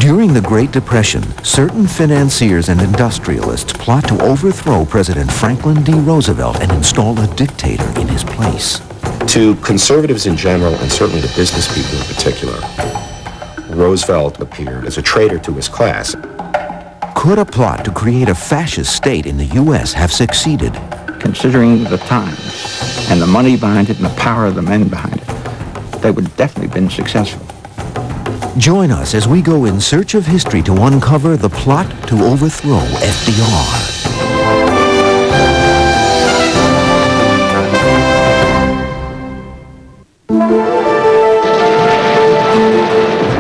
During the Great Depression, certain financiers and industrialists plot to overthrow President Franklin D. Roosevelt and install a dictator in his place. To conservatives in general, and certainly to business people in particular, Roosevelt appeared as a traitor to his class. Could a plot to create a fascist state in the U.S. have succeeded? Considering the times and the money behind it and the power of the men behind it, they would definitely have been successful. Join us as we go in search of history to uncover the plot to overthrow FDR.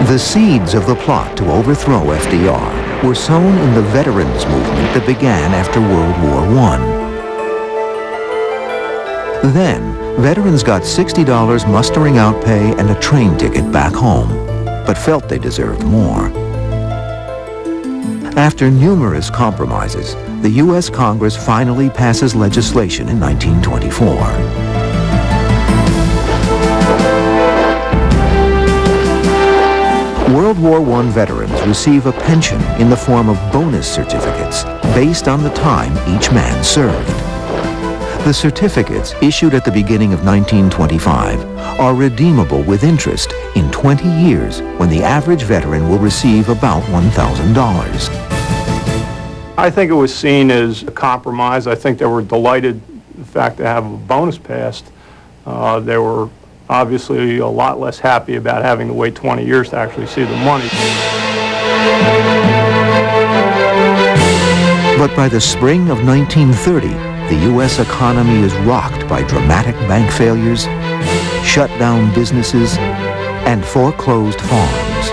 The seeds of the plot to overthrow FDR were sown in the veterans movement that began after World War I. Then, veterans got $60 mustering out pay and a train ticket back home, but felt they deserved more. After numerous compromises, the U.S. Congress finally passes legislation in 1924. World War I veterans receive a pension in the form of bonus certificates based on the time each man served. The certificates, issued at the beginning of 1925, are redeemable with interest in 20 years when the average veteran will receive about $1,000. I think it was seen as a compromise. I think they were delighted the fact to have a bonus passed. They were obviously a lot less happy about having to wait 20 years to actually see the money. But by the spring of 1930, the U.S. economy is rocked by dramatic bank failures, shut down businesses, and foreclosed farms.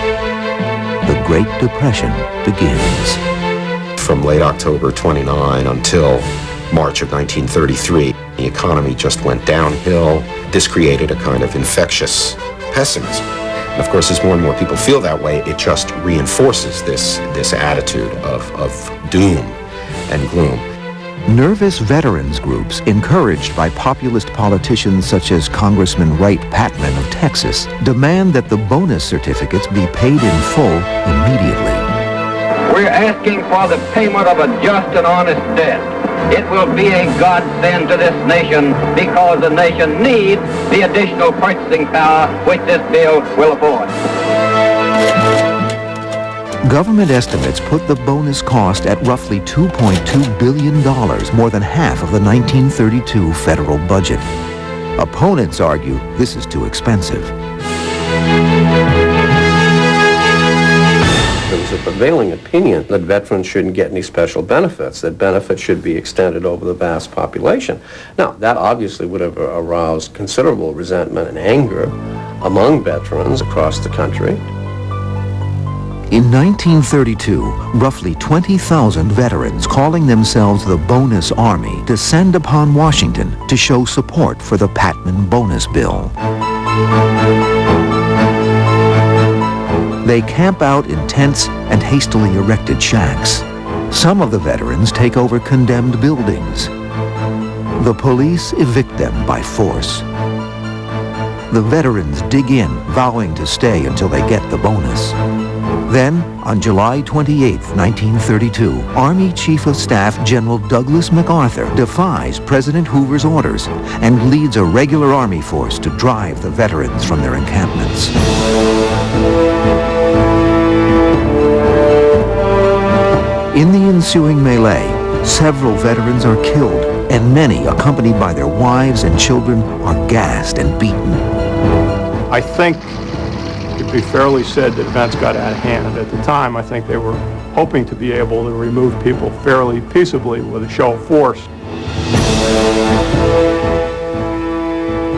The Great Depression begins. From late October 29 until March of 1933, the economy just went downhill. This created a kind of infectious pessimism. And of course, as more and more people feel that way, it just reinforces this attitude of doom and gloom. Nervous veterans groups, encouraged by populist politicians such as Congressman Wright Patman of Texas, demand that the bonus certificates be paid in full immediately. We're asking for the payment of a just and honest debt. It will be a godsend to this nation because the nation needs the additional purchasing power which this bill will afford. Government estimates put the bonus cost at roughly $2.2 billion, more than half of the 1932 federal budget. Opponents argue this is too expensive. There was a prevailing opinion that veterans shouldn't get any special benefits, that benefits should be extended over the vast population. Now, that obviously would have aroused considerable resentment and anger among veterans across the country. In 1932, roughly 20,000 veterans calling themselves the Bonus Army descend upon Washington to show support for the Patman bonus bill. They camp out in tents and hastily erected shacks. Some of the veterans take over condemned buildings. The police evict them by force. The veterans dig in, vowing to stay until they get the bonus. Then, on July 28, 1932, Army Chief of Staff General Douglas MacArthur defies President Hoover's orders and leads a regular Army force to drive the veterans from their encampments. In the ensuing melee, several veterans are killed, and many, accompanied by their wives and children, are gassed and beaten. I think it could be fairly said that events got out of hand. At the time, I think they were hoping to be able to remove people fairly peaceably with a show of force.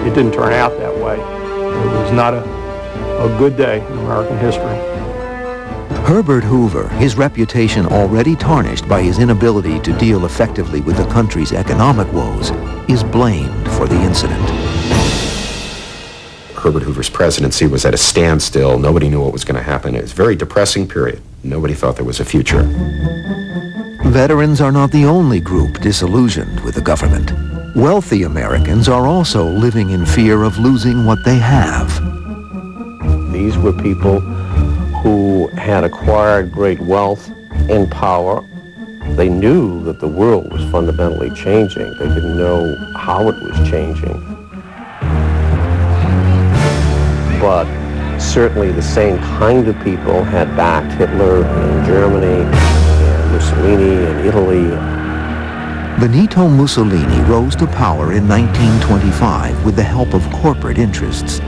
It didn't turn out that way. It was not a good day in American history. Herbert Hoover, his reputation already tarnished by his inability to deal effectively with the country's economic woes, is blamed for the incident. Herbert Hoover's presidency was at a standstill. Nobody knew what was going to happen. It was a very depressing period. Nobody thought there was a future. Veterans are not the only group disillusioned with the government. Wealthy Americans are also living in fear of losing what they have. These were people who had acquired great wealth and power. They knew that the world was fundamentally changing. They didn't know how it was changing. But certainly the same kind of people had backed Hitler in Germany and Mussolini in Italy. Benito Mussolini rose to power in 1925 with the help of corporate interests.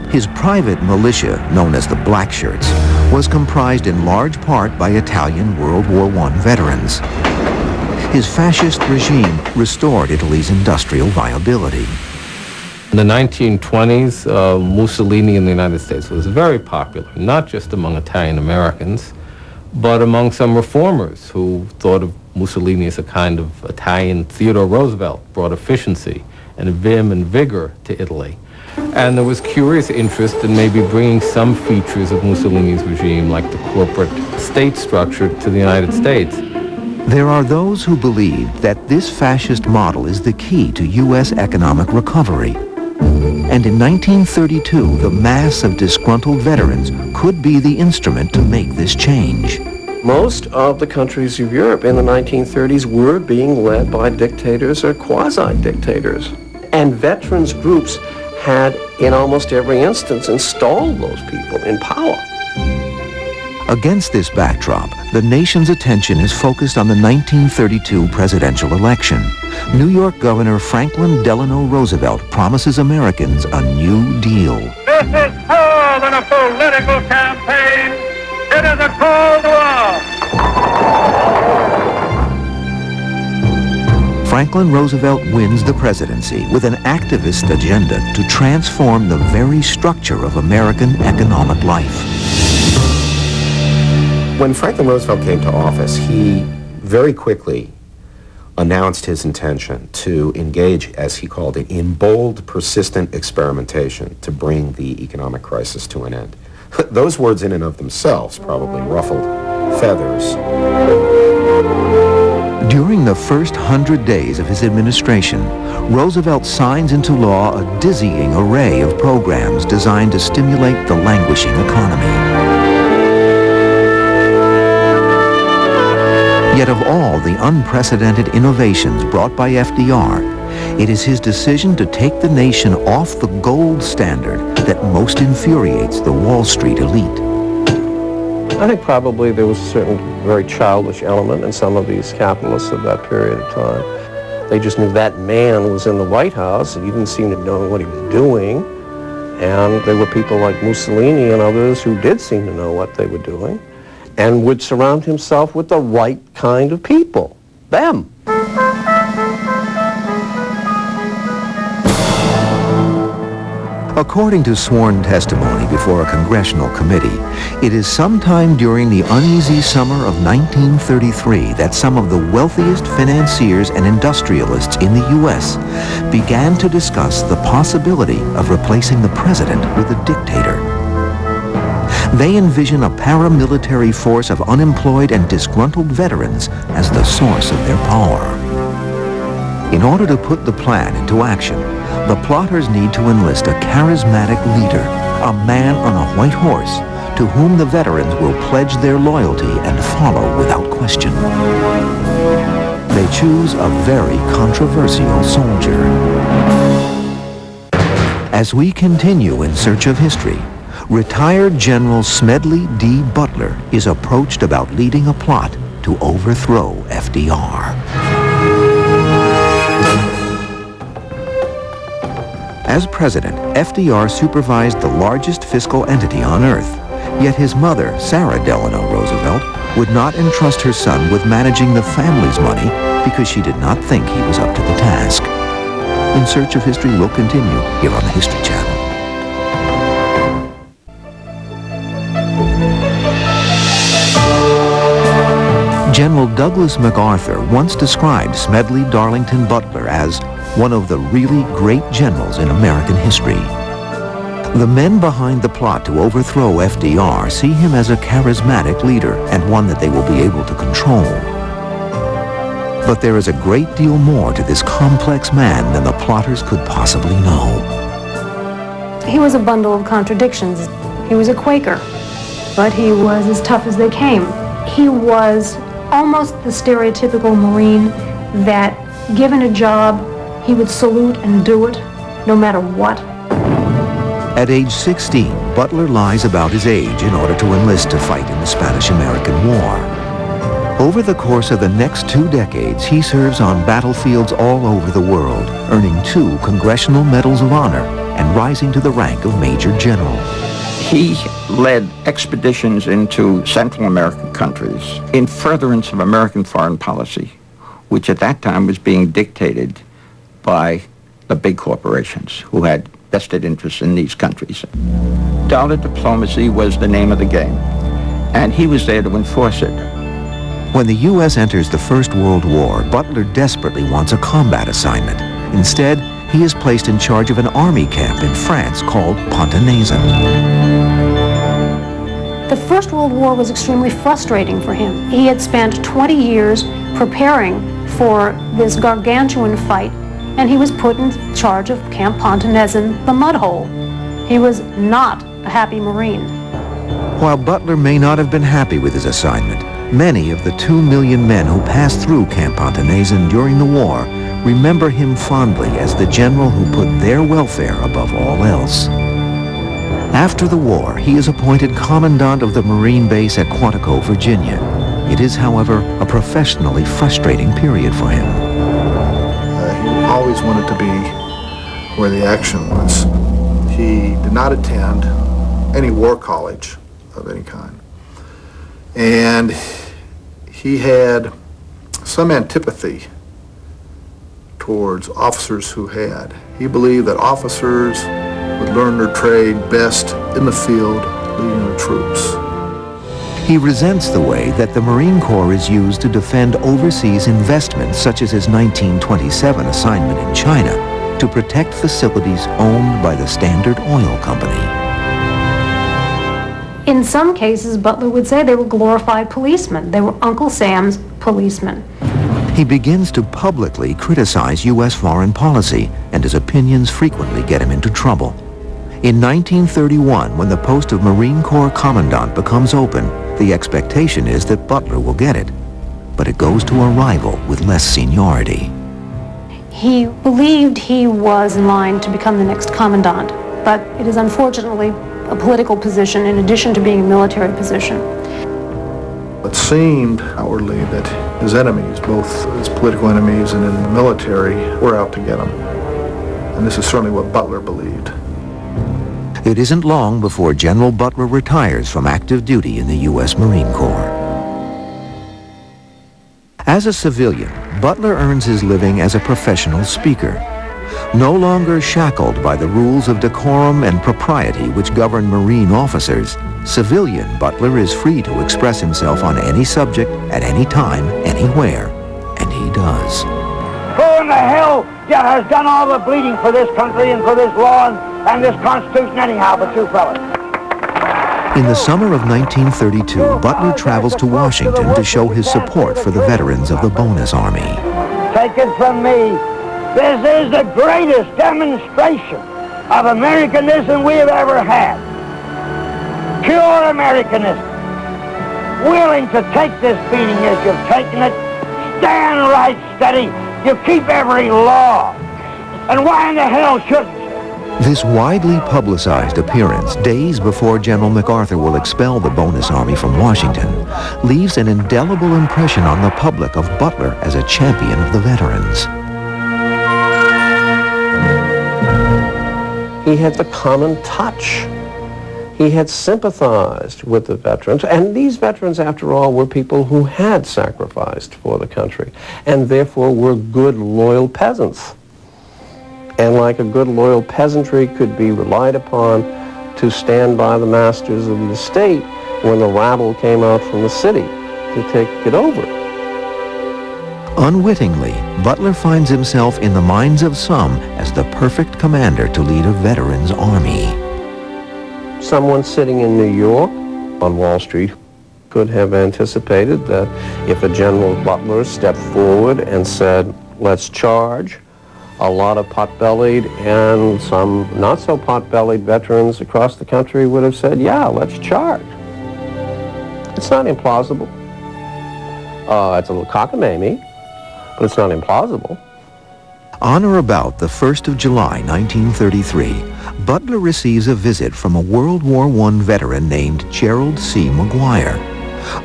His private militia, known as the Black Shirts, was comprised in large part by Italian World War I veterans. His fascist regime restored Italy's industrial viability. In the 1920s, Mussolini in the United States was very popular, not just among Italian Americans, but among some reformers who thought of Mussolini as a kind of Italian Theodore Roosevelt, brought efficiency and vim and vigor to Italy. And there was curious interest in maybe bringing some features of Mussolini's regime, like the corporate state structure, to the United States. There are those who believe that this fascist model is the key to U.S. economic recovery. And in 1932, the mass of disgruntled veterans could be the instrument to make this change. Most of the countries of Europe in the 1930s were being led by dictators or quasi-dictators. And veterans groups had, in almost every instance, installed those people in power. Against this backdrop, the nation's attention is focused on the 1932 presidential election. New York Governor Franklin Delano Roosevelt promises Americans a New Deal. This is more than a political campaign. It is a call to arms. Franklin Roosevelt wins the presidency with an activist agenda to transform the very structure of American economic life. When Franklin Roosevelt came to office, he very quickly announced his intention to engage, as he called it, in bold, persistent experimentation to bring the economic crisis to an end. Those words in and of themselves probably ruffled feathers. During the first 100 days of his administration, Roosevelt signs into law a dizzying array of programs designed to stimulate the languishing economy. Yet of all the unprecedented innovations brought by FDR, it is his decision to take the nation off the gold standard that most infuriates the Wall Street elite. I think probably there was a certain very childish element in some of these capitalists of that period of time. They just knew that man was in the White House, and he didn't seem to know what he was doing. And there were people like Mussolini and others who did seem to know what they were doing, and would surround himself with the right kind of people, them. According to sworn testimony before a Congressional Committee, it is sometime during the uneasy summer of 1933 that some of the wealthiest financiers and industrialists in the U.S. began to discuss the possibility of replacing the president with a dictator. They envision a paramilitary force of unemployed and disgruntled veterans as the source of their power. In order to put the plan into action, the plotters need to enlist a charismatic leader, a man on a white horse, to whom the veterans will pledge their loyalty and follow without question. They choose a very controversial soldier. As we continue in search of history, retired General Smedley D. Butler is approached about leading a plot to overthrow FDR. As president, FDR supervised the largest fiscal entity on earth, yet his mother, Sarah Delano Roosevelt, would not entrust her son with managing the family's money because she did not think he was up to the task. In Search of History will continue here on the History Channel. General Douglas MacArthur once described Smedley Darlington Butler as one of the really great generals in American history. The men behind the plot to overthrow FDR see him as a charismatic leader and one that they will be able to control. But there is a great deal more to this complex man than the plotters could possibly know. He was a bundle of contradictions. He was a Quaker. but he was as tough as they came. He was almost the stereotypical Marine that, given a job, he would salute and do it, no matter what. At age 16, Butler lies about his age in order to enlist to fight in the Spanish-American War. Over the course of the next 2 decades, he serves on battlefields all over the world, earning 2 Congressional Medals of Honor and rising to the rank of Major General. He led expeditions into Central American countries in furtherance of American foreign policy, which at that time was being dictated by the big corporations who had vested interests in these countries. Dollar diplomacy was the name of the game, and he was there to enforce it. When the U.S. enters the First World War, Butler desperately wants a combat assignment. Instead, he is placed in charge of an army camp in France called Pont-à-Mousson. The First World War was extremely frustrating for him. He had spent 20 years preparing for this gargantuan fight, and he was put in charge of Camp Pont-à-Mousson, the mud hole. He was not a happy Marine. While Butler may not have been happy with his assignment, many of the 2 million men who passed through Camp Pont-à-Mousson during the war remember him fondly as the general who put their welfare above all else. After the war, he is appointed commandant of the Marine base at Quantico, Virginia. It is, however, a professionally frustrating period for him. He always wanted to be where the action was. He did not attend any war college of any kind. And he had some antipathy towards officers who had. He believed that officers would learn their trade best in the field, leading the troops. He resents the way that the Marine Corps is used to defend overseas investments, such as his 1927 assignment in China, to protect facilities owned by the Standard Oil Company. In some cases, Butler would say they were glorified policemen. They were Uncle Sam's policemen. He begins to publicly criticize U.S. foreign policy, and his opinions frequently get him into trouble. In 1931, when the post of Marine Corps Commandant becomes open, the expectation is that Butler will get it. But it goes to a rival with less seniority. He believed he was in line to become the next commandant, but it is unfortunately a political position in addition to being a military position. It seemed outwardly that his enemies, both his political enemies and in the military, were out to get him. And this is certainly what Butler believed. It isn't long before General Butler retires from active duty in the U.S. Marine Corps. As a civilian, Butler earns his living as a professional speaker. No longer shackled by the rules of decorum and propriety which govern Marine officers, civilian Butler is free to express himself on any subject, at any time, anywhere. And he does. Who in the hell has done all the bleeding for this country and for this law and this Constitution anyhow but you fellas? In the summer of 1932, Butler travels to Washington to show his support for the veterans of the Bonus Army. Take it from me, this is the greatest demonstration of Americanism we have ever had. Pure Americanism. Willing to take this beating as you've taken it. Stand right steady. You keep every law. And why in the hell shouldn't you? This widely publicized appearance, days before General MacArthur will expel the Bonus Army from Washington, leaves an indelible impression on the public of Butler as a champion of the veterans. He had the common touch. He had sympathized with the veterans, and these veterans, after all, were people who had sacrificed for the country, and therefore were good, loyal peasants. And like a good, loyal peasantry could be relied upon to stand by the masters of the estate when the rabble came out from the city to take it over. Unwittingly, Butler finds himself in the minds of some as the perfect commander to lead a veterans' army. Someone sitting in New York on Wall Street could have anticipated that if a General Butler stepped forward and said, let's charge, a lot of pot-bellied and some not so pot-bellied veterans across the country would have said, yeah, let's charge. It's not implausible. It's a little cockamamie, but it's not implausible. On or about the 1st of July, 1933, Butler receives a visit from a World War I veteran named Gerald C. McGuire.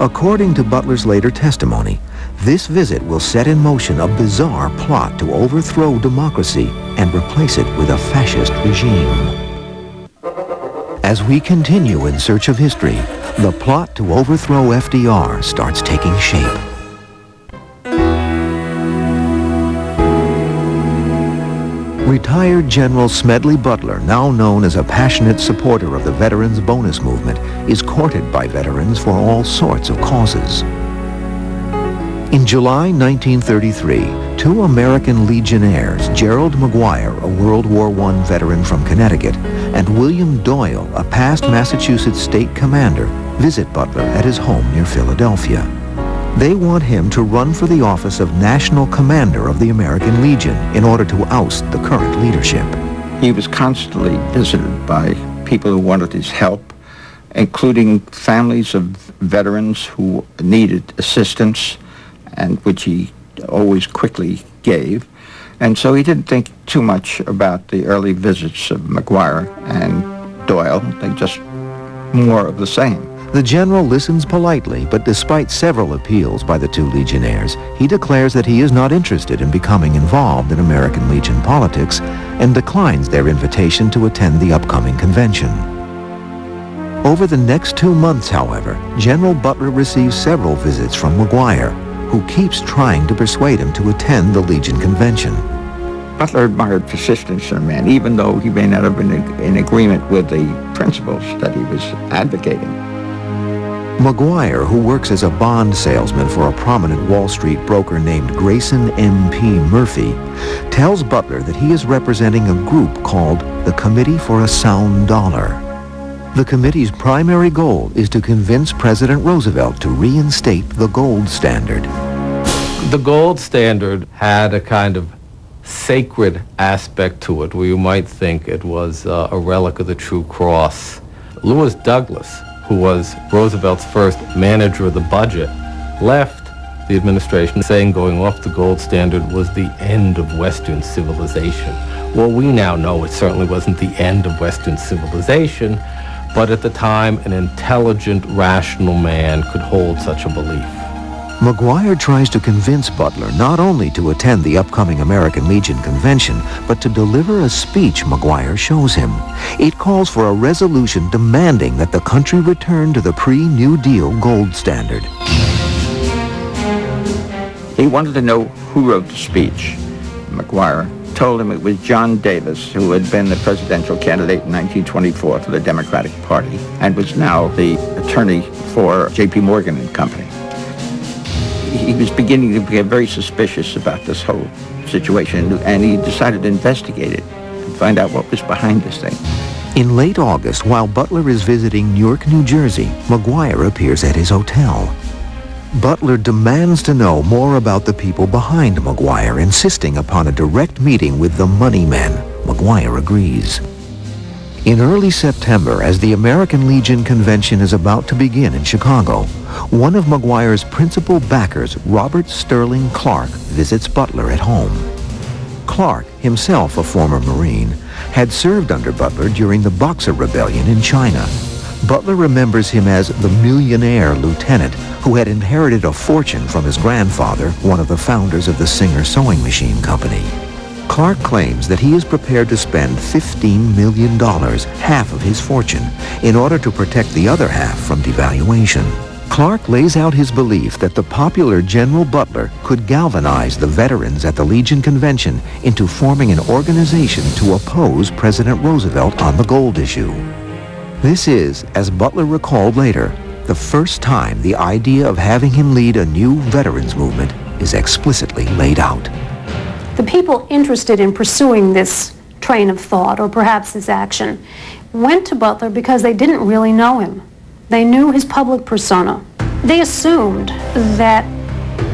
According to Butler's later testimony, this visit will set in motion a bizarre plot to overthrow democracy and replace it with a fascist regime. As we continue in search of history, the plot to overthrow FDR starts taking shape. Retired General Smedley Butler, now known as a passionate supporter of the Veterans Bonus Movement, is courted by veterans for all sorts of causes. In July 1933, two American Legionnaires, Gerald McGuire, a World War I veteran from Connecticut, and William Doyle, a past Massachusetts state commander, visit Butler at his home near Philadelphia. They want him to run for the office of National Commander of the American Legion in order to oust the current leadership. He was constantly visited by people who wanted his help, including families of veterans who needed assistance, and which he always quickly gave. And so he didn't think too much about the early visits of McGuire and Doyle. They just more of the same. The general listens politely, but despite several appeals by the two Legionnaires, he declares that he is not interested in becoming involved in American Legion politics and declines their invitation to attend the upcoming convention. Over the next 2 months, however, General Butler receives several visits from McGuire, who keeps trying to persuade him to attend the Legion convention. Butler admired persistence in a man, even though he may not have been in agreement with the principles that he was advocating. McGuire, who works as a bond salesman for a prominent Wall Street broker named Grayson M.P. Murphy, tells Butler that he is representing a group called the Committee for a Sound Dollar. The committee's primary goal is to convince President Roosevelt to reinstate the gold standard. The gold standard had a kind of sacred aspect to it, where you might think it was a relic of the true cross. Lewis Douglas, who was Roosevelt's first manager of the budget, left the administration saying going off the gold standard was the end of Western civilization. Well, we now know it certainly wasn't the end of Western civilization, but at the time, an intelligent, rational man could hold such a belief. McGuire tries to convince Butler not only to attend the upcoming American Legion convention, but to deliver a speech McGuire shows him. It calls for a resolution demanding that the country return to the pre-New Deal gold standard. He wanted to know who wrote the speech. McGuire told him it was John Davis, who had been the presidential candidate in 1924 for the Democratic Party and was now the attorney for J.P. Morgan and Company. He was beginning to get very suspicious about this whole situation, and he decided to investigate it and find out what was behind this thing. In late August, while Butler is visiting Newark, New Jersey, McGuire appears at his hotel. Butler demands to know more about the people behind McGuire, insisting upon a direct meeting with the money men. McGuire agrees. In early September, as the American Legion convention is about to begin in Chicago, one of McGuire's principal backers, Robert Sterling Clark, visits Butler at home. Clark, himself a former Marine, had served under Butler during the Boxer Rebellion in China. Butler remembers him as the millionaire lieutenant who had inherited a fortune from his grandfather, one of the founders of the Singer Sewing Machine Company. Clark claims that he is prepared to spend $15 million, half of his fortune, in order to protect the other half from devaluation. Clark lays out his belief that the popular General Butler could galvanize the veterans at the Legion Convention into forming an organization to oppose President Roosevelt on the gold issue. This is, as Butler recalled later, the first time the idea of having him lead a new veterans movement is explicitly laid out. The people interested in pursuing this train of thought, or perhaps this action, went to Butler because they didn't really know him. They knew his public persona. They assumed that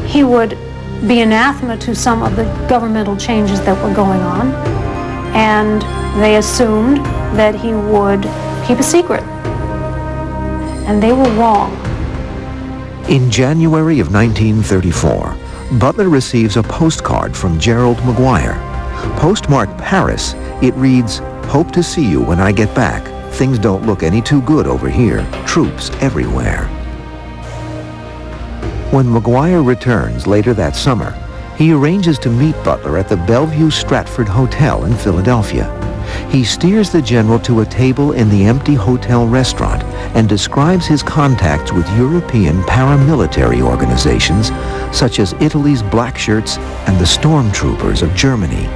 he would be anathema to some of the governmental changes that were going on, and they assumed that he would keep a secret. And they were wrong. In January of 1934, Butler receives a postcard from Gerald McGuire. Postmarked Paris, it reads, "Hope to see you when I get back. Things don't look any too good over here. Troops everywhere." When McGuire returns later that summer, he arranges to meet Butler at the Bellevue Stratford Hotel in Philadelphia. He steers the general to a table in the empty hotel restaurant and describes his contacts with European paramilitary organizations such as Italy's Black Shirts and the Stormtroopers of Germany.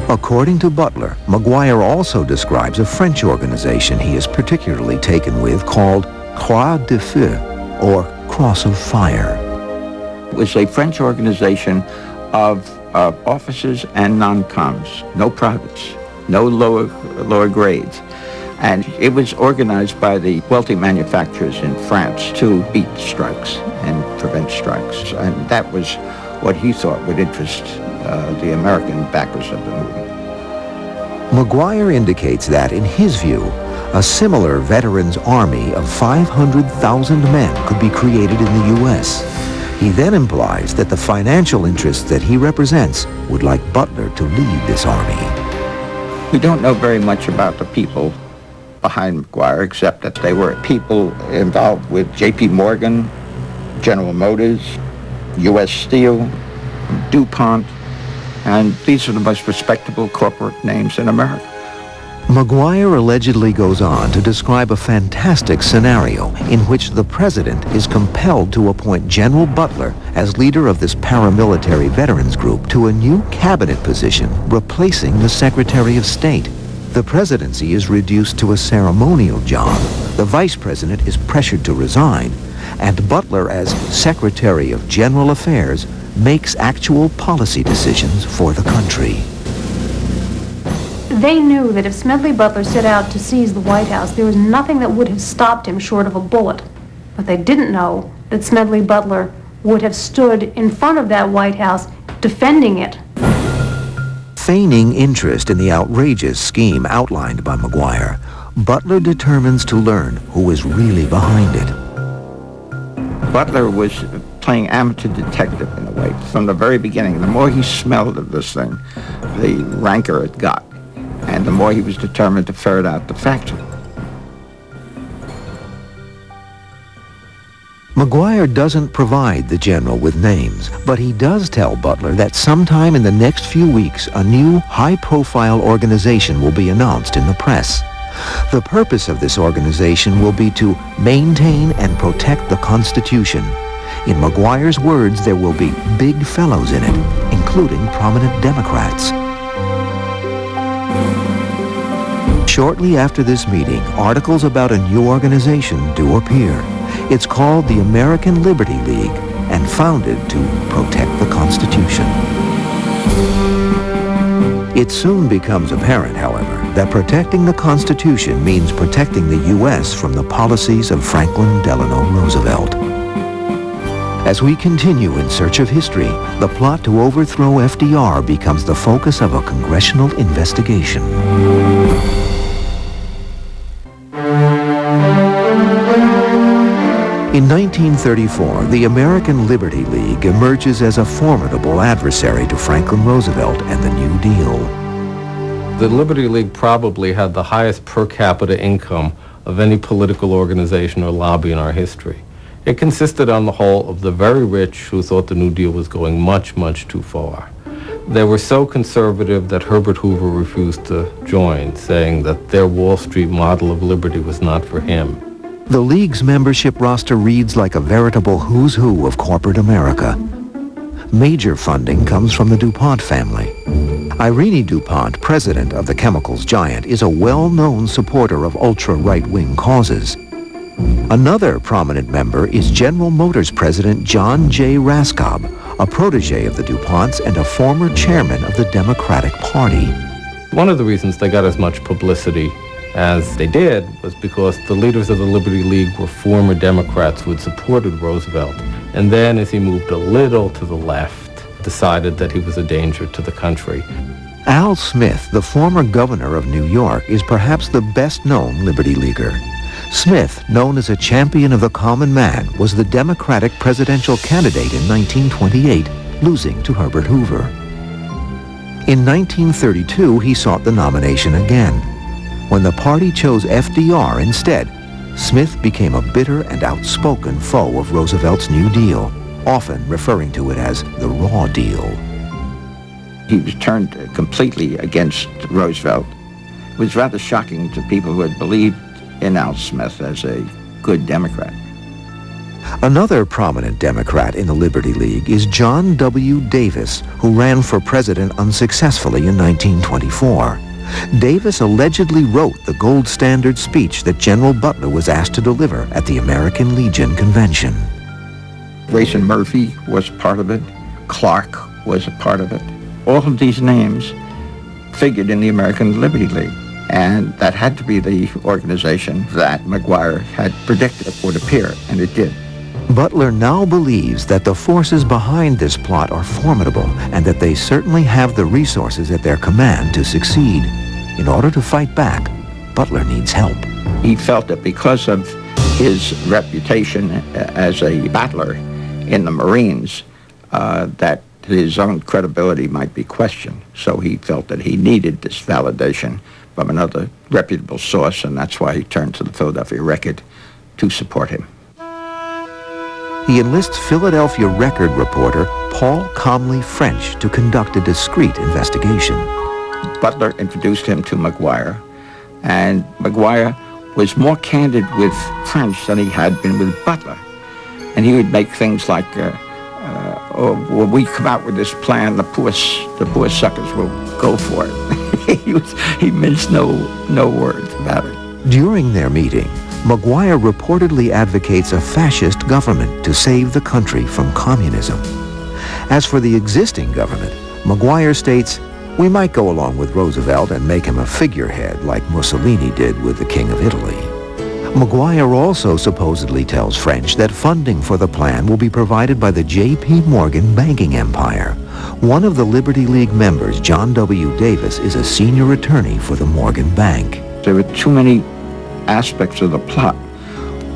According to Butler, McGuire also describes a French organization he is particularly taken with called Croix de Feu, or Cross of Fire. It was a French organization of officers and non-coms, no privates, no lower grades. And it was organized by the wealthy manufacturers in France to beat strikes and prevent strikes. And that was what he thought would interest the American backers of the movement. McGuire indicates that, in his view, a similar veterans' army of 500,000 men could be created in the U.S. He then implies that the financial interests that he represents would like Butler to lead this army. We don't know very much about the people behind McGuire, except that they were people involved with J.P. Morgan, General Motors, U.S. Steel, DuPont, and these are the most respectable corporate names in America. McGuire allegedly goes on to describe a fantastic scenario in which the president is compelled to appoint General Butler as leader of this paramilitary veterans group to a new cabinet position, replacing the Secretary of State. The presidency is reduced to a ceremonial job. The vice president is pressured to resign, and Butler, as Secretary of General Affairs, makes actual policy decisions for the country. They knew that if Smedley Butler set out to seize the White House, there was nothing that would have stopped him short of a bullet. But they didn't know that Smedley Butler would have stood in front of that White House defending it. Feigning interest in the outrageous scheme outlined by McGuire, Butler determines to learn who is really behind it. Butler was playing amateur detective in a way from the very beginning. The more he smelled of this thing, the ranker it got, and the more he was determined to ferret out the facts. McGuire doesn't provide the general with names, but he does tell Butler that sometime in the next few weeks, a new high-profile organization will be announced in the press. The purpose of this organization will be to maintain and protect the Constitution. In McGuire's words, there will be big fellows in it, including prominent Democrats. Shortly after this meeting, articles about a new organization do appear. It's called the American Liberty League and founded to protect the Constitution. It soon becomes apparent, however, that protecting the Constitution means protecting the U.S. from the policies of Franklin Delano Roosevelt. As we continue in search of history, the plot to overthrow FDR becomes the focus of a congressional investigation. In 1934, the American Liberty League emerges as a formidable adversary to Franklin Roosevelt and the New Deal. The Liberty League probably had the highest per capita income of any political organization or lobby in our history. It consisted on the whole of the very rich who thought the New Deal was going much, much too far. They were so conservative that Herbert Hoover refused to join, saying that their Wall Street model of liberty was not for him. The League's membership roster reads like a veritable who's who of corporate America. Major funding comes from the DuPont family. Irene DuPont, president of the chemicals giant, is a well-known supporter of ultra-right-wing causes. Another prominent member is General Motors President John J. Raskob, a protege of the DuPonts and a former chairman of the Democratic Party. One of the reasons they got as much publicity as they did was because the leaders of the Liberty League were former Democrats who had supported Roosevelt, and then as he moved a little to the left, decided that he was a danger to the country. Al Smith, the former governor of New York, is perhaps the best-known Liberty Leaguer. Smith, known as a champion of the common man, was the Democratic presidential candidate in 1928, losing to Herbert Hoover. In 1932, he sought the nomination again. When the party chose FDR instead, Smith became a bitter and outspoken foe of Roosevelt's New Deal, often referring to it as the Raw Deal. He was turned completely against Roosevelt. It was rather shocking to people who had believed in Al Smith as a good Democrat. Another prominent Democrat in the Liberty League is John W. Davis, who ran for president unsuccessfully in 1924. Davis allegedly wrote the gold standard speech that General Butler was asked to deliver at the American Legion Convention. Grayson Murphy was part of it. Clark was a part of it. All of these names figured in the American Liberty League, and that had to be the organization that McGuire had predicted would appear, and it did. Butler now believes that the forces behind this plot are formidable and that they certainly have the resources at their command to succeed. In order to fight back, Butler needs help. He felt that because of his reputation as a battler in the Marines, that his own credibility might be questioned. So he felt that he needed this validation from another reputable source, and that's why he turned to the Philadelphia Record to support him. He enlists Philadelphia Record reporter Paul Comley French to conduct a discreet investigation. Butler introduced him to McGuire, and McGuire was more candid with French than he had been with Butler. And he would make things like, when we come out with this plan, the poor suckers will go for it. he minced no words about it. During their meeting, McGuire reportedly advocates a fascist government to save the country from communism. As for the existing government, McGuire states, "We might go along with Roosevelt and make him a figurehead like Mussolini did with the King of Italy." McGuire also supposedly tells French that funding for the plan will be provided by the J.P. Morgan banking empire. One of the Liberty League members, John W. Davis, is a senior attorney for the Morgan Bank. There were too many aspects of the plot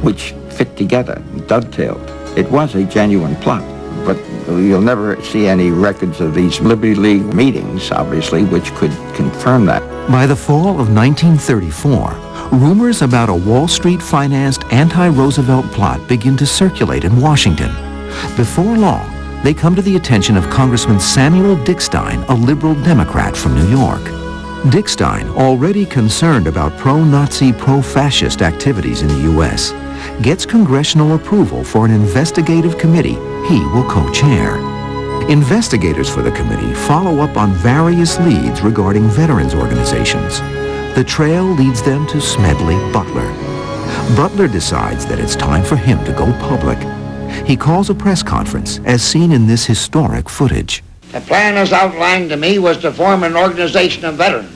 which fit together, dovetailed. It was a genuine plot, but you'll never see any records of these Liberty League meetings, obviously, which could confirm that. By the fall of 1934, rumors about a Wall Street-financed anti-Roosevelt plot begin to circulate in Washington. Before long, they come to the attention of Congressman Samuel Dickstein, a liberal Democrat from New York. Dickstein, already concerned about pro-Nazi, pro-fascist activities in the U.S., gets congressional approval for an investigative committee he will co-chair. Investigators for the committee follow up on various leads regarding veterans organizations. The trail leads them to Smedley Butler. Butler decides that it's time for him to go public. He calls a press conference, as seen in this historic footage. The plan as outlined to me was to form an organization of veterans,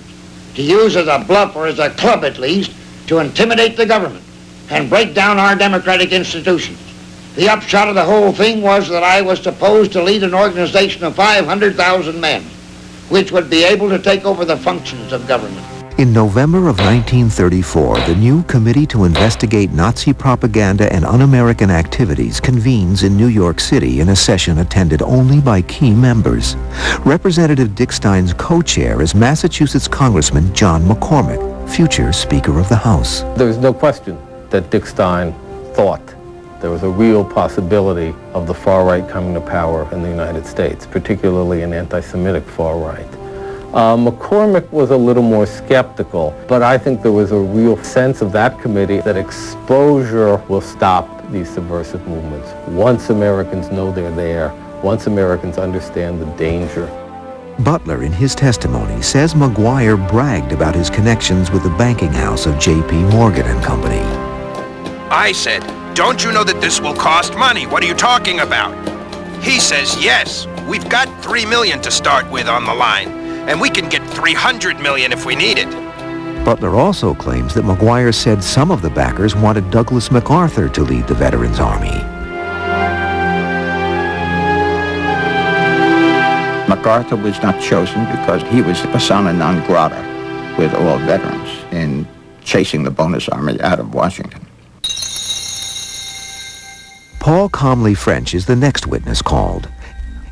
to use as a bluff or as a club at least, to intimidate the government and break down our democratic institutions. The upshot of the whole thing was that I was supposed to lead an organization of 500,000 men, which would be able to take over the functions of government. In November of 1934, the new Committee to Investigate Nazi Propaganda and Un-American Activities convenes in New York City in a session attended only by key members. Representative Dickstein's co-chair is Massachusetts Congressman John McCormick, future Speaker of the House. There's no question that Dickstein thought there was a real possibility of the far right coming to power in the United States, particularly an anti-Semitic far right. McCormick was a little more skeptical, but I think there was a real sense of that committee that exposure will stop these subversive movements. Once Americans know they're there, once Americans understand the danger. Butler, in his testimony, says McGuire bragged about his connections with the banking house of J.P. Morgan and Company. I said, "Don't you know that this will cost money? What are you talking about?" He says, "Yes, we've got $3 million to start with on the line. And we can get $300 million if we need it." Butler also claims that McGuire said some of the backers wanted Douglas MacArthur to lead the Veterans Army. MacArthur was not chosen because he was persona non grata with all veterans in chasing the bonus army out of Washington. Paul Comley French is the next witness called.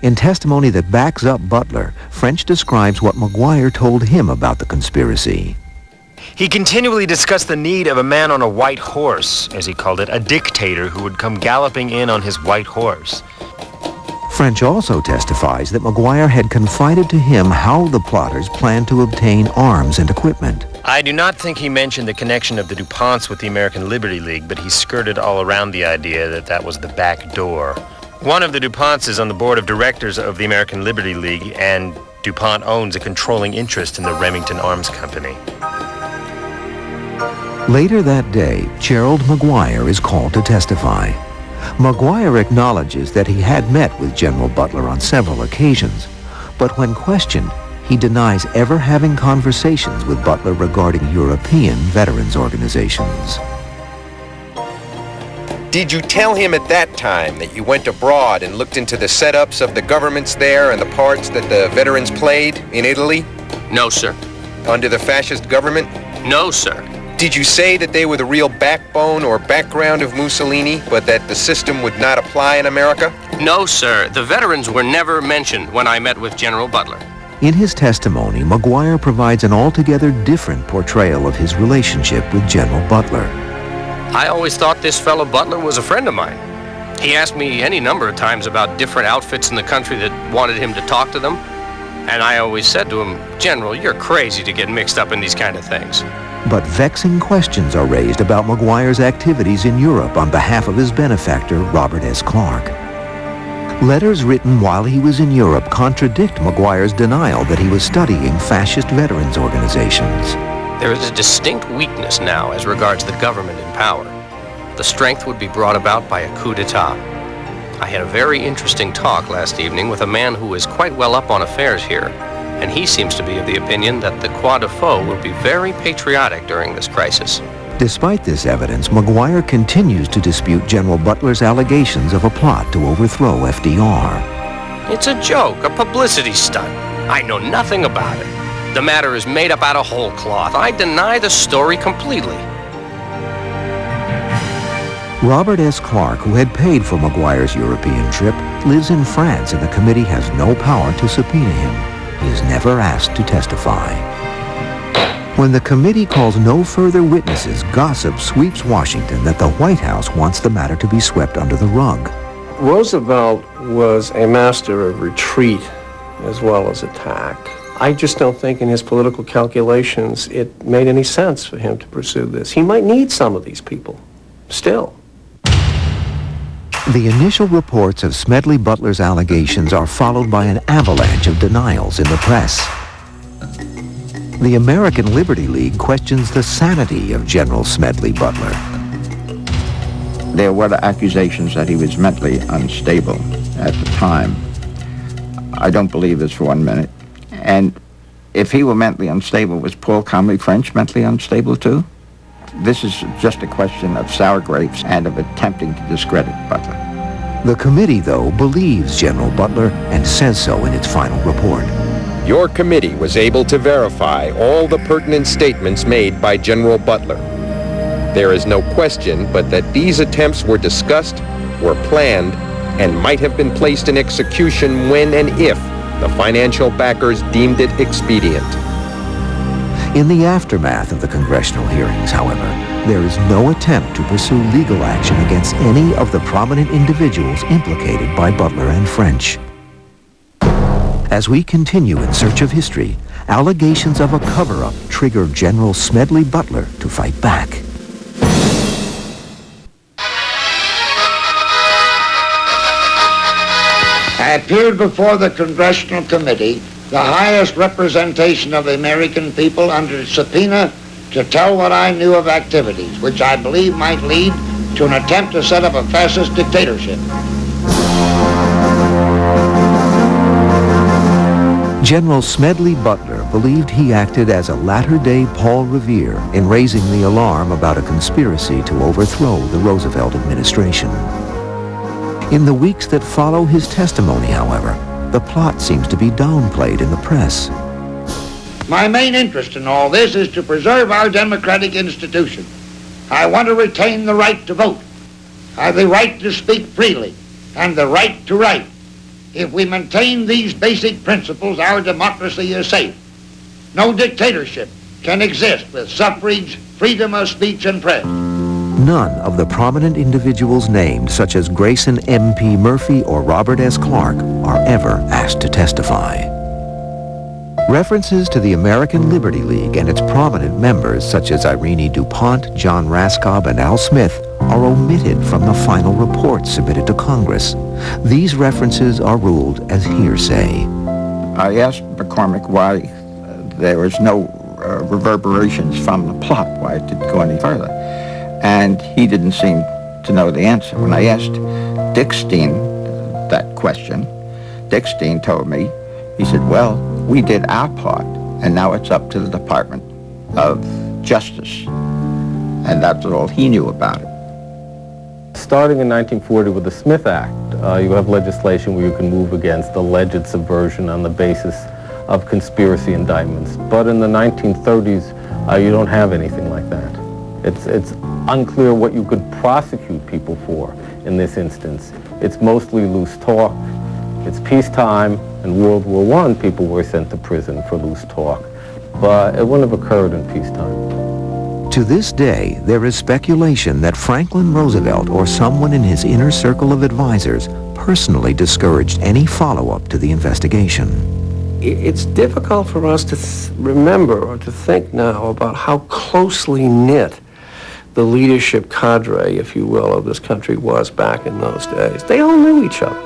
In testimony that backs up Butler, French describes what McGuire told him about the conspiracy. He continually discussed the need of a man on a white horse, as he called it, a dictator who would come galloping in on his white horse. French also testifies that McGuire had confided to him how the plotters planned to obtain arms and equipment. I do not think he mentioned the connection of the DuPonts with the American Liberty League, but he skirted all around the idea that that was the back door. One of the DuPonts is on the board of directors of the American Liberty League, and DuPont owns a controlling interest in the Remington Arms Company. Later that day, Gerald McGuire is called to testify. McGuire acknowledges that he had met with General Butler on several occasions, but when questioned, he denies ever having conversations with Butler regarding European veterans organizations. Did you tell him at that time that you went abroad and looked into the setups of the governments there and the parts that the veterans played in Italy? No, sir. Under the fascist government? No, sir. Did you say that they were the real backbone or background of Mussolini, but that the system would not apply in America? No, sir. The veterans were never mentioned when I met with General Butler. In his testimony, McGuire provides an altogether different portrayal of his relationship with General Butler. I always thought this fellow Butler was a friend of mine. He asked me any number of times about different outfits in the country that wanted him to talk to them. And I always said to him, General, you're crazy to get mixed up in these kind of things. But vexing questions are raised about McGuire's activities in Europe on behalf of his benefactor, Robert S. Clark. Letters written while he was in Europe contradict McGuire's denial that he was studying fascist veterans organizations. There is a distinct weakness now as regards the government in power. The strength would be brought about by a coup d'etat. I had a very interesting talk last evening with a man who is quite well up on affairs here, and he seems to be of the opinion that the Croix de Faux will be very patriotic during this crisis. Despite this evidence, McGuire continues to dispute General Butler's allegations of a plot to overthrow FDR. It's a joke, a publicity stunt. I know nothing about it. The matter is made up out of whole cloth. I deny the story completely. Robert S. Clark, who had paid for McGuire's European trip, lives in France, and the committee has no power to subpoena him. He is never asked to testify. When the committee calls no further witnesses, gossip sweeps Washington that the White House wants the matter to be swept under the rug. Roosevelt was a master of retreat as well as attack. I just don't think in his political calculations it made any sense for him to pursue this. He might need some of these people, still. The initial reports of Smedley Butler's allegations are followed by an avalanche of denials in the press. The American Liberty League questions the sanity of General Smedley Butler. There were the accusations that he was mentally unstable at the time. I don't believe this for 1 minute. And if he were mentally unstable, was Paul Comley French mentally unstable too? This is just a question of sour grapes and of attempting to discredit Butler. The committee, though, believes General Butler and says so in its final report. Your committee was able to verify all the pertinent statements made by General Butler. There is no question but that these attempts were discussed, were planned, and might have been placed in execution when and if the financial backers deemed it expedient. In the aftermath of the congressional hearings, however, there is no attempt to pursue legal action against any of the prominent individuals implicated by Butler and French. As we continue in search of history, allegations of a cover-up trigger General Smedley Butler to fight back. I appeared before the Congressional Committee, the highest representation of the American people, under subpoena to tell what I knew of activities which I believe might lead to an attempt to set up a fascist dictatorship. General Smedley Butler believed he acted as a latter-day Paul Revere in raising the alarm about a conspiracy to overthrow the Roosevelt administration. In the weeks that follow his testimony, however, the plot seems to be downplayed in the press. My main interest in all this is to preserve our democratic institution. I want to retain the right to vote. have the right to speak freely and the right to write. If we maintain these basic principles, our democracy is safe. No dictatorship can exist with suffrage, freedom of speech, and press. None of the prominent individuals named, such as Grayson M.P. Murphy or Robert S. Clark, are ever asked to testify. References to the American Liberty League and its prominent members, such as Irene DuPont, John Raskob, and Al Smith, are omitted from the final report submitted to Congress. These references are ruled as hearsay. I asked McCormick why there was no reverberations from the plot, why it didn't go any further. And he didn't seem to know the answer. When I asked Dick Steen that question, Dick Steen told me, he said, well, we did our part, and now it's up to the Department of Justice. And that's all he knew about it. Starting in 1940 with the Smith Act, you have legislation where you can move against alleged subversion on the basis of conspiracy indictments. But in the 1930s, you don't have anything like that. It's unclear what you could prosecute people for in this instance. It's mostly loose talk. It's peacetime. In World War I, people were sent to prison for loose talk. But it wouldn't have occurred in peacetime. To this day, there is speculation that Franklin Roosevelt or someone in his inner circle of advisors personally discouraged any follow-up to the investigation. It's difficult for us to remember or to think now about how closely knit the leadership cadre, if you will, of this country was back in those days. They all knew each other.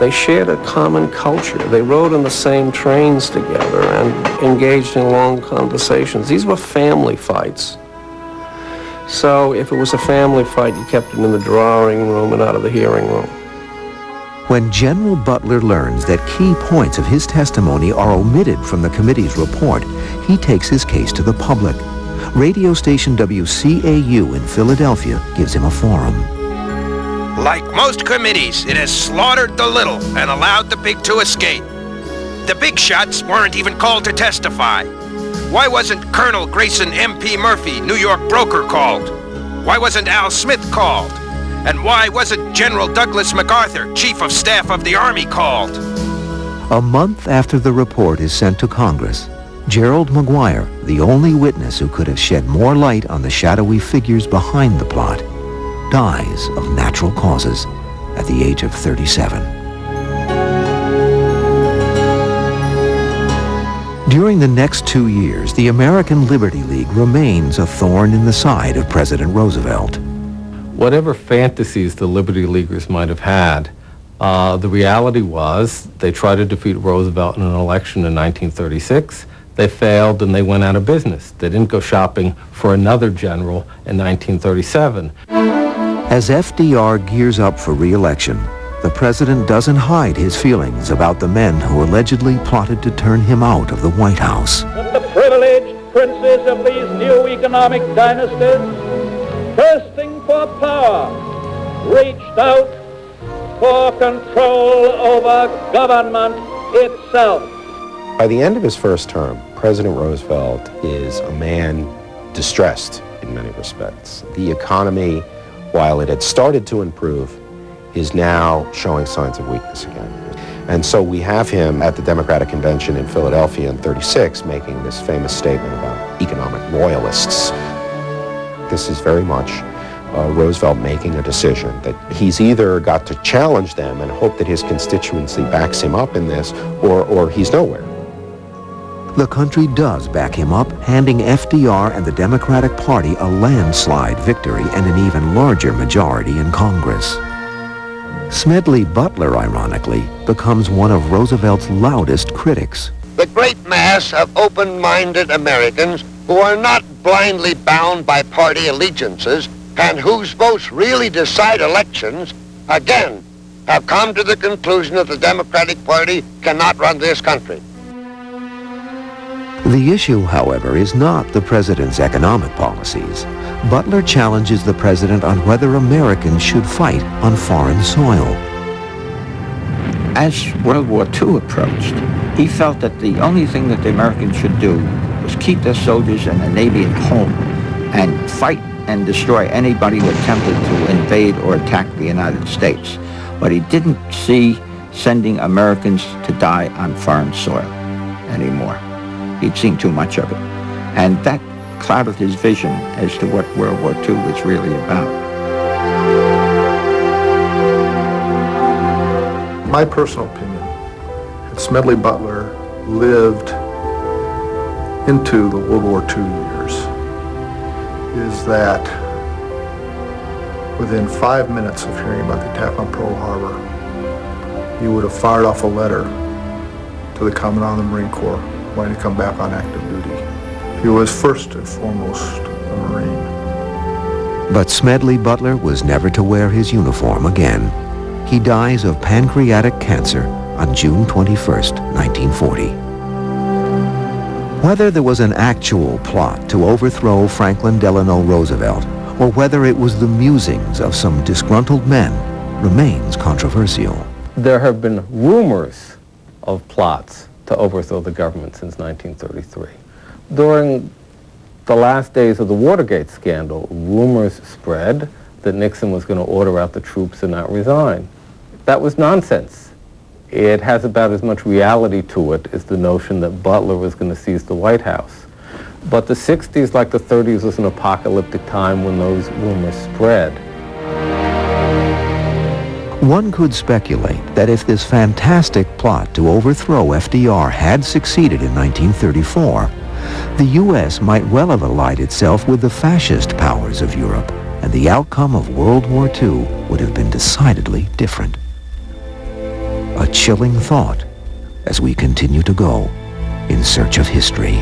They shared a common culture. They rode on the same trains together and engaged in long conversations. These were family fights. So if it was a family fight, you kept it in the drawing room and out of the hearing room. When General Butler learns that key points of his testimony are omitted from the committee's report, he takes his case to the public. Radio station WCAU in Philadelphia gives him a forum. Like most committees, it has slaughtered the little and allowed the big to escape. The big shots weren't even called to testify. Why wasn't Colonel Grayson M.P. Murphy, New York broker, called? Why wasn't Al Smith called? And why wasn't General Douglas MacArthur, Chief of Staff of the Army, called? A month after the report is sent to Congress, Gerald McGuire, the only witness who could have shed more light on the shadowy figures behind the plot, dies of natural causes at the age of 37. During the next 2 years, the American Liberty League remains a thorn in the side of President Roosevelt. Whatever fantasies the Liberty Leaguers might have had, the reality was they tried to defeat Roosevelt in an election in 1936. They failed and they went out of business. They didn't go shopping for another general in 1937. As FDR gears up for re-election, the president doesn't hide his feelings about the men who allegedly plotted to turn him out of the White House. The privileged princes of these new economic dynasties, thirsting for power, reached out for control over government itself. By the end of his first term, President Roosevelt is a man distressed in many respects. The economy, while it had started to improve, is now showing signs of weakness again. And so we have him at the Democratic Convention in Philadelphia in '36 making this famous statement about economic royalists. This is very much Roosevelt making a decision that he's either got to challenge them and hope that his constituency backs him up in this, or he's nowhere. The country does back him up, handing FDR and the Democratic Party a landslide victory and an even larger majority in Congress. Smedley Butler, ironically, becomes one of Roosevelt's loudest critics. The great mass of open-minded Americans who are not blindly bound by party allegiances and whose votes really decide elections, again, have come to the conclusion that the Democratic Party cannot run this country. The issue, however, is not the president's economic policies. Butler challenges the president on whether Americans should fight on foreign soil. As World War II approached, he felt that the only thing that the Americans should do was keep their soldiers and the Navy at home and fight and destroy anybody who attempted to invade or attack the United States. But he didn't see sending Americans to die on foreign soil anymore. He'd seen too much of it. And that clouded his vision as to what World War II was really about. My personal opinion, had Smedley Butler lived into the World War II years, is that within 5 minutes of hearing about the attack on Pearl Harbor, he would have fired off a letter to the Commandant of the Marine Corps wanting to come back on active duty. He was first and foremost a Marine. But Smedley Butler was never to wear his uniform again. He dies of pancreatic cancer on June 21st, 1940. Whether there was an actual plot to overthrow Franklin Delano Roosevelt, or whether it was the musings of some disgruntled men, remains controversial. There have been rumors of plots to overthrow the government since 1933. During the last days of the Watergate scandal, rumors spread that Nixon was going to order out the troops and not resign. That was nonsense. It has about as much reality to it as the notion that Butler was going to seize the White House. But the 60s, like the 30s, was an apocalyptic time when those rumors spread. One could speculate that if this fantastic plot to overthrow FDR had succeeded in 1934, the U.S. might well have allied itself with the fascist powers of Europe, and the outcome of World War II would have been decidedly different. A chilling thought as we continue to go in search of history.